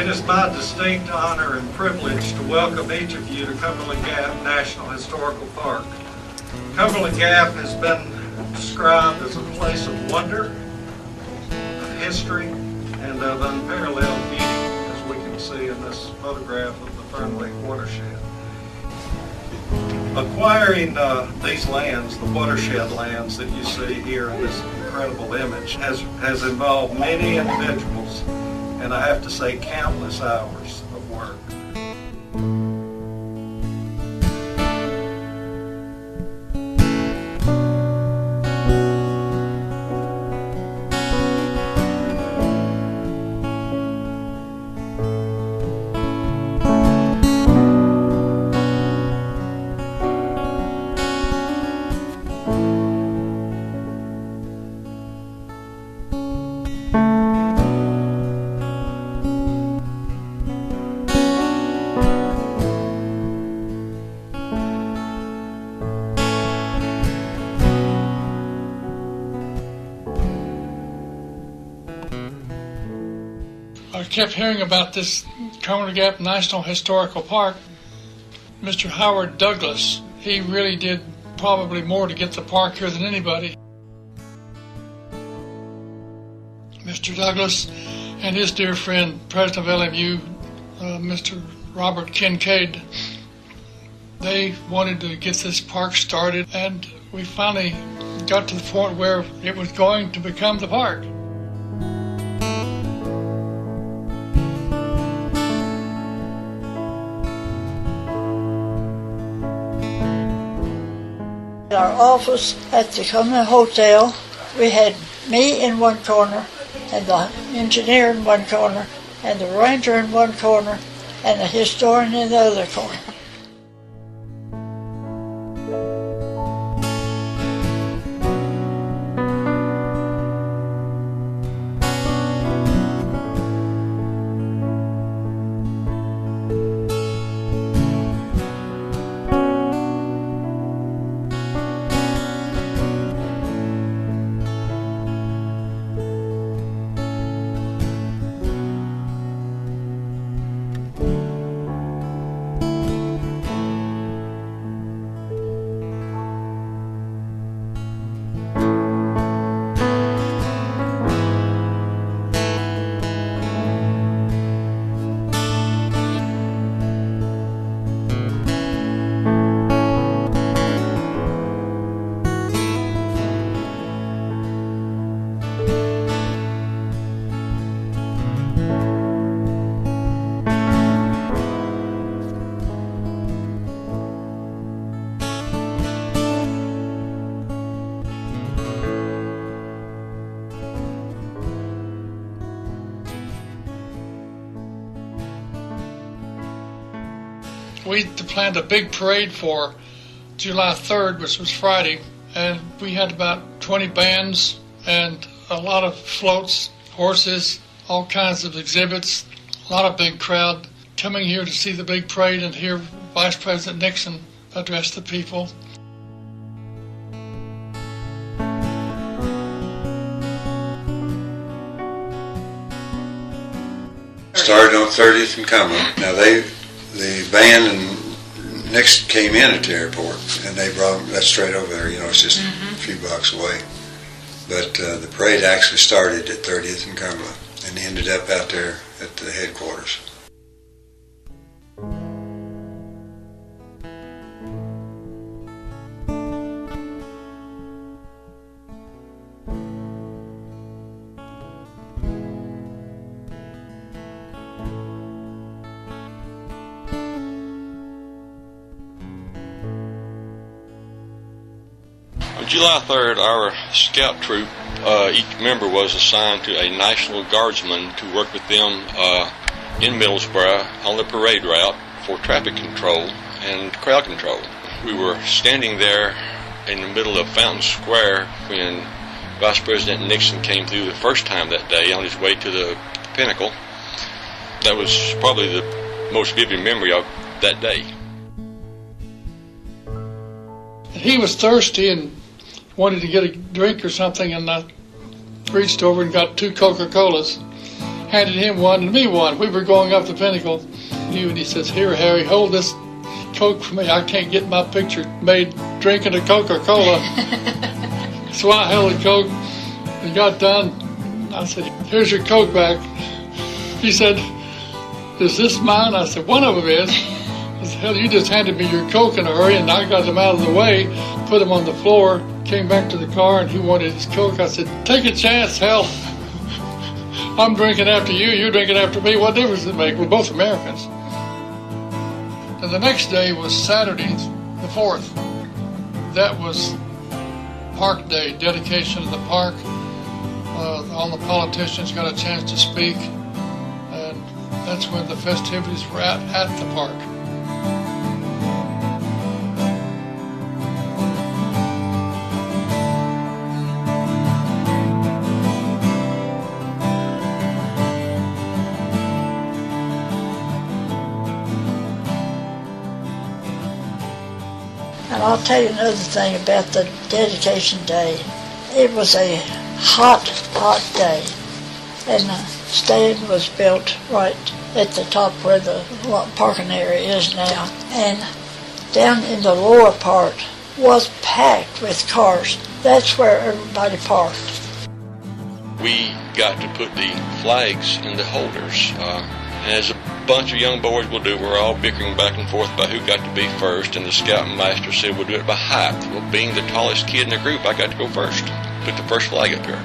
It is my distinct honor and privilege to welcome each of you to Cumberland Gap National Historical Park. Cumberland Gap has been described as a place of wonder, of history, and of unparalleled beauty, as we can see in this photograph of the Fern Lake watershed. Acquiring these lands, the watershed lands that you see here in this incredible image, has involved many individuals, and I have to say countless hours of work. I kept hearing about this Cumberland Gap National Historical Park. Mr. Howard Douglas, he really did probably more to get the park here than anybody. Mr. Douglas and his dear friend, President of LMU, Mr. Robert Kincaid, they wanted to get this park started, and we finally got to the point where it was going to become the park. Our office at the Cumberland Hotel, we had me in one corner, and the engineer in one corner, and the ranger in one corner, and the historian in the other corner. We planned a big parade for July 3rd, which was Friday, and we had about 20 bands and a lot of floats, horses, all kinds of exhibits, a lot of big crowd coming here to see the big parade and hear Vice President Nixon address the people. Started on 30th and Cumberland. Now the band and Nixon came in at the airport, and they brought them, that's straight over there, you know, it's just a few blocks away. But the parade actually started at 30th and Cumberland and ended up out there at the headquarters. On July 3rd, our scout troop, each member was assigned to a National Guardsman to work with them in Millsboro on the parade route for traffic control and crowd control. We were standing there in the middle of Fountain Square when Vice President Nixon came through the first time that day on his way to the Pinnacle. That was probably the most vivid memory of that day. He was thirsty and wanted to get a drink or something, and I reached over and got 2 Coca-Colas, handed him one and me one. We were going up the pinnacle, and he says, "Here, Harry, hold this Coke for me. I can't get my picture made drinking a Coca-Cola." So I held the Coke and got done. I said, "Here's your Coke back." He said, "Is this mine?" I said, "One of them is." He said, "Hell, you just handed me your Coke in a hurry," and I got them out of the way, put them on the floor, came back to the car, and he wanted his Coke. I said, "Take a chance, hell. I'm drinking after you, you're drinking after me. What difference does it make? We're both Americans." And the next day was Saturday, the 4th. That was Park Day, dedication of the park. All the politicians got a chance to speak, and that's when the festivities were at the park. And I'll tell you another thing about the dedication day. It was a hot, hot day. And the stand was built right at the top where the parking area is now. And down in the lower part was packed with cars. That's where everybody parked. We got to put the flags in the holders. As a bunch of young boys will do, we're all bickering back and forth about who got to be first, and the scout master said we'll do it by height. Well, being the tallest kid in the group, I got to go first. Put the first flag up here.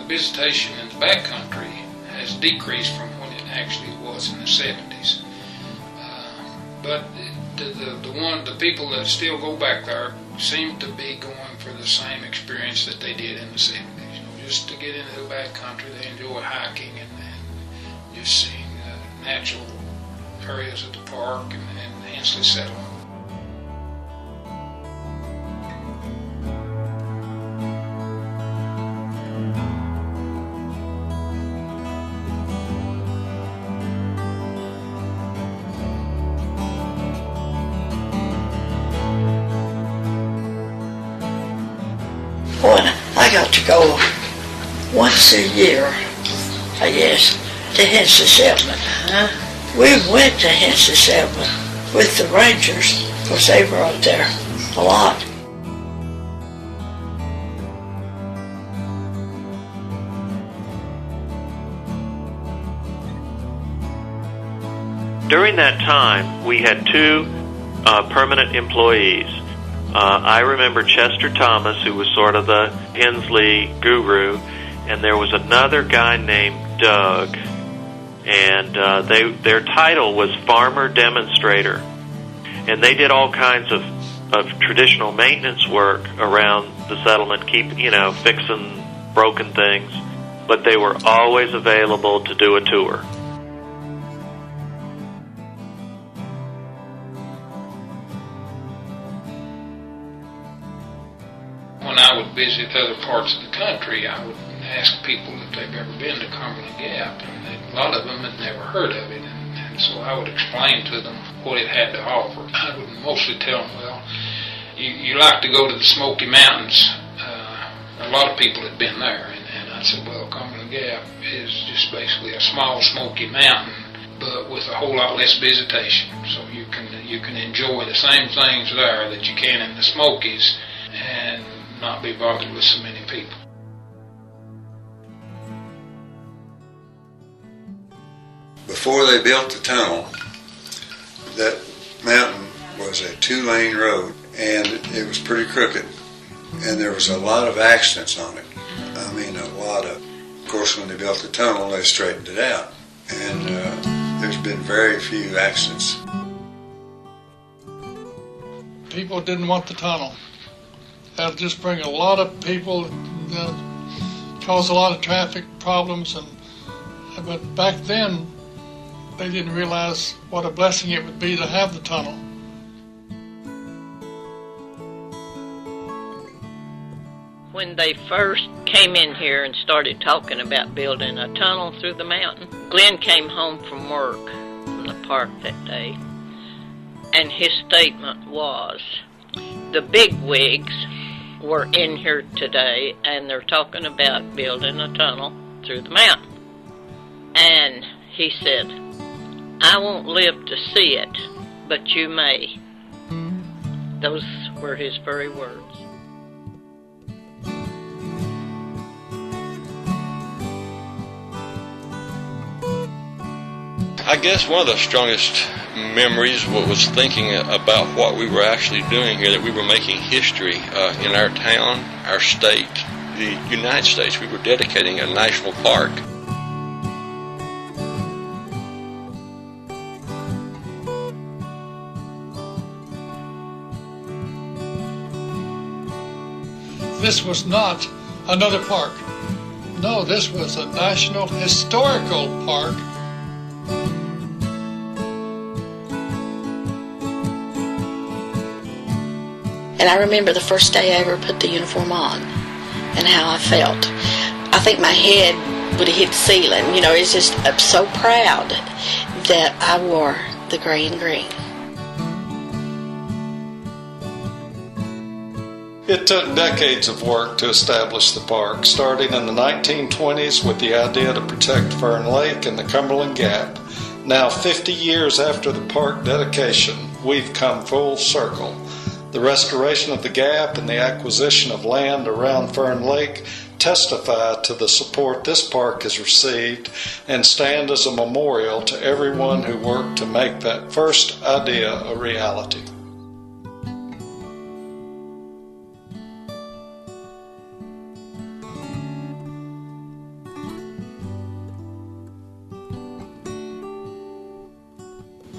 Visitation in the backcountry has decreased from when it actually was in the 70s. But the people that still go back there seem to be going for the same experience that they did in the 70s. You know, just to get into the backcountry, they enjoy hiking and just seeing natural areas of the park and Hensley settlement. Boy, I got to go once a year, I guess, to Hensley Settlement. We went to Hensley Settlement with the Rangers, because they were out there a lot. During that time, we had two permanent employees. I remember Chester Thomas, who was sort of the Hensley guru, and there was another guy named Doug, and their title was Farmer Demonstrator, and they did all kinds of traditional maintenance work around the settlement, fixing broken things, but they were always available to do a tour. When I would visit other parts of the country, I would ask people if they've ever been to Cumberland Gap, and a lot of them had never heard of it, and so I would explain to them what it had to offer. I would mostly tell them, well, you like to go to the Smoky Mountains. A lot of people had been there, and I said, well, Cumberland Gap is just basically a small Smoky Mountain, but with a whole lot less visitation, so you can enjoy the same things there that you can in the Smokies, and not be bothered with so many people. before they built the tunnel, that mountain was a 2-lane road, and it was pretty crooked, and there was a lot of accidents on it. I mean, a lot of course, when they built the tunnel, they straightened it out, and there's been very few accidents. People didn't want the tunnel. That'll just bring a lot of people, cause a lot of traffic problems, but back then they didn't realize what a blessing it would be to have the tunnel. When they first came in here and started talking about building a tunnel through the mountain, Glenn came home from work from the park that day, and his statement was, the bigwigs were in here today and they're talking about building a tunnel through the mountain. And he said, I won't live to see it, but you may. Those were his very words. I guess one of the strongest memories was thinking about what we were actually doing here, that we were making history in our town, our state, the United States. We were dedicating a national park. This was not another park. No, this was a national historical park. And I remember the first day I ever put the uniform on and how I felt. I think my head would have hit the ceiling. You know, it's just, I'm so proud that I wore the gray and green. It took decades of work to establish the park, starting in the 1920s with the idea to protect Fern Lake and the Cumberland Gap. Now, 50 years after the park dedication, we've come full circle. The restoration of the gap and the acquisition of land around Fern Lake testify to the support this park has received and stand as a memorial to everyone who worked to make that first idea a reality.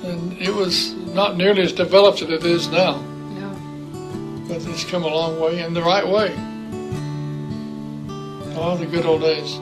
And it was not nearly as developed as it is now. But it's come a long way in the right way. Oh, the good old days.